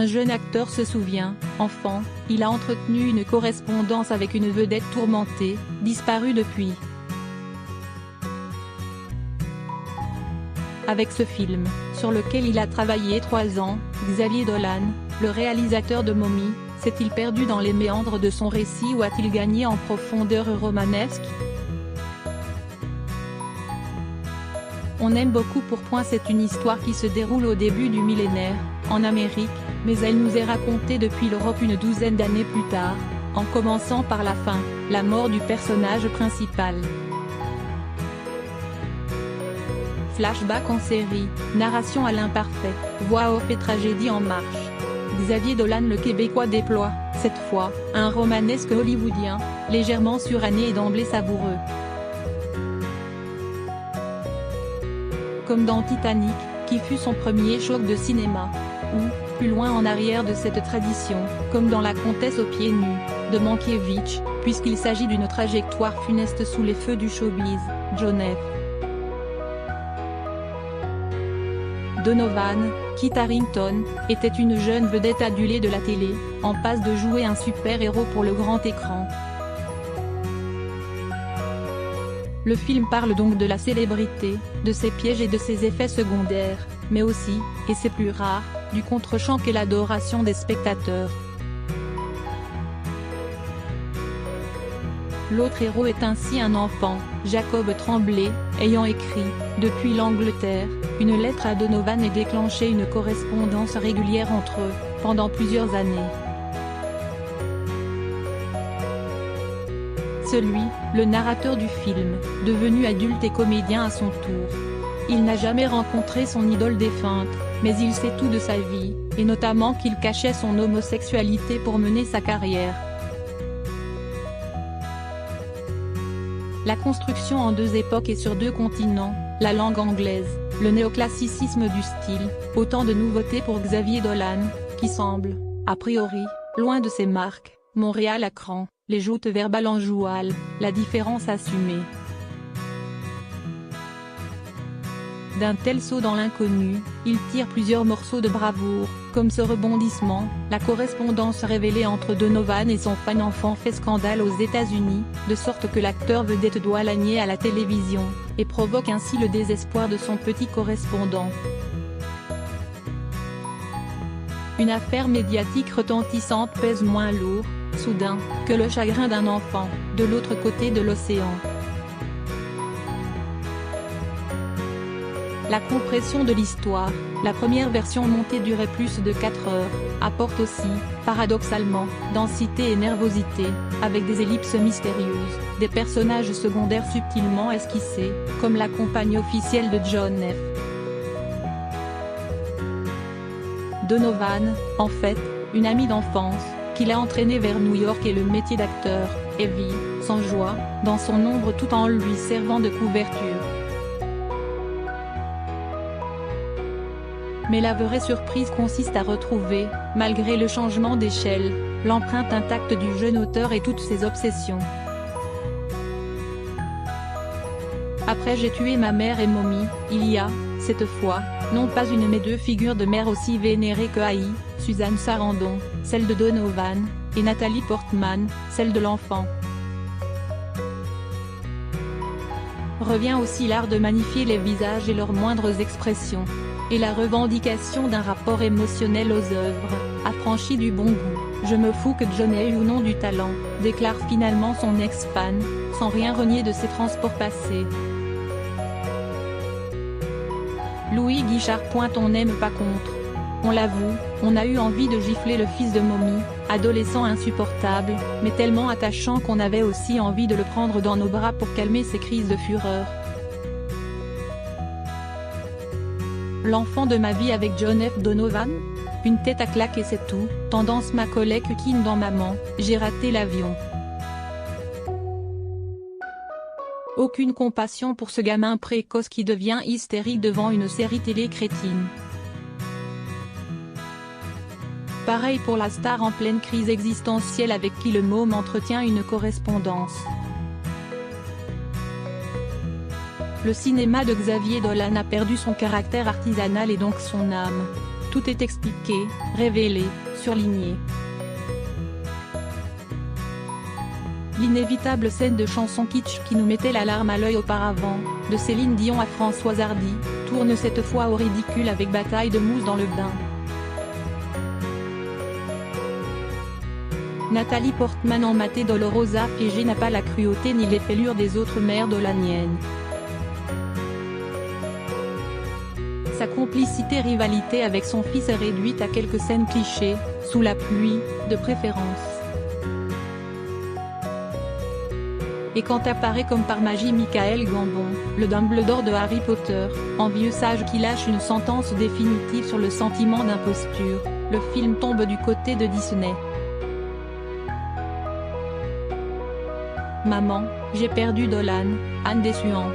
un jeune acteur se souvient, enfant, il a entretenu une correspondance avec une vedette tourmentée, disparue depuis. Avec ce film, sur lequel il a travaillé 3 ans, Xavier Dolan, le réalisateur de Mommy, s'est-il perdu dans les méandres de son récit ou a-t-il gagné en profondeur romanesque? On aime beaucoup pourquoi c'est une histoire qui se déroule au début du millénaire, en Amérique, mais elle nous est racontée depuis l'Europe une douzaine d'années plus tard, en commençant par la fin, la mort du personnage principal. Flashback en série, narration à l'imparfait, voix off et tragédie en marche. Xavier Dolan le Québécois déploie, cette fois, un romanesque hollywoodien, légèrement suranné et d'emblée savoureux. Comme dans Titanic, qui fut son premier choc de cinéma. Ou, plus loin en arrière de cette tradition, comme dans La Comtesse aux pieds nus, de Mankiewicz, puisqu'il s'agit d'une trajectoire funeste sous les feux du showbiz, John F. Donovan, Kit Harington, était une jeune vedette adulée de la télé, en passe de jouer un super-héros pour le grand écran. Le film parle donc de la célébrité, de ses pièges et de ses effets secondaires, mais aussi, et c'est plus rare, du contre-champ qu'est l'adoration des spectateurs. L'autre héros est ainsi un enfant, Jacob Tremblay, ayant écrit, depuis l'Angleterre, une lettre à Donovan et déclenché une correspondance régulière entre eux, pendant plusieurs années. Celui, le narrateur du film, devenu adulte et comédien à son tour. Il n'a jamais rencontré son idole défunte, mais il sait tout de sa vie, et notamment qu'il cachait son homosexualité pour mener sa carrière. La construction en 2 époques et sur 2 continents, la langue anglaise, le néoclassicisme du style, autant de nouveautés pour Xavier Dolan, qui semble, a priori, loin de ses marques, Montréal à cran, les joutes verbales en joual, la différence assumée. D'un tel saut dans l'inconnu, il tire plusieurs morceaux de bravoure, comme ce rebondissement, la correspondance révélée entre Donovan et son fan enfant fait scandale aux États-Unis, de sorte que l'acteur vedette doit l'anier à la télévision, et provoque ainsi le désespoir de son petit correspondant. Une affaire médiatique retentissante pèse moins lourd, soudain, que le chagrin d'un enfant, de l'autre côté de l'océan. La compression de l'histoire, la première version montée durait plus de 4 heures, apporte aussi, paradoxalement, densité et nervosité, avec des ellipses mystérieuses, des personnages secondaires subtilement esquissés, comme la compagne officielle de John F. Donovan, en fait, une amie d'enfance, qui l'a entraîné vers New York et le métier d'acteur, et vit, sans joie, dans son ombre tout en lui servant de couverture. Mais la vraie surprise consiste à retrouver, malgré le changement d'échelle, l'empreinte intacte du jeune auteur et toutes ses obsessions. Après J'ai tué ma mère et Mommy, il y a, cette fois, non pas une mais 2 figures de mère aussi vénérées que haïes, Suzanne Sarandon, celle de Donovan, et Nathalie Portman, celle de l'enfant. Revient aussi l'art de magnifier les visages et leurs moindres expressions. Et la revendication d'un rapport émotionnel aux œuvres, affranchi du bon goût. Je me fous que John ait eu ou non du talent, déclare finalement son ex-fan, sans rien renier de ses transports passés. Louis Guichard. On n'aime pas contre. On l'avoue, on a eu envie de gifler le fils de Mommy, adolescent insupportable, mais tellement attachant qu'on avait aussi envie de le prendre dans nos bras pour calmer ses crises de fureur. L'enfant de ma vie avec John F. Donovan? Une tête à claque et c'est tout, tendance Macaulay Culkin dans Maman, j'ai raté l'avion. Aucune compassion pour ce gamin précoce qui devient hystérique devant une série télé crétine. Pareil pour la star en pleine crise existentielle avec qui le môme entretient une correspondance. Le cinéma de Xavier Dolan a perdu son caractère artisanal et donc son âme. Tout est expliqué, révélé, surligné. L'inévitable scène de chanson kitsch qui nous mettait la larme à l'œil auparavant, de Céline Dion à Françoise Hardy, tourne cette fois au ridicule avec bataille de mousse dans le bain. Nathalie Portman en Maté Dolorosa Fiegé n'a pas la cruauté ni les fêlures des autres mères dolaniennes. Sa complicité-rivalité avec son fils est réduite à quelques scènes clichés, sous la pluie, de préférence. Et quand apparaît comme par magie Michael Gambon, le Dumbledore de Harry Potter, envieux sage qui lâche une sentence définitive sur le sentiment d'imposture, le film tombe du côté de Disney. Maman, j'ai perdu Dolan, Anne Dessuan.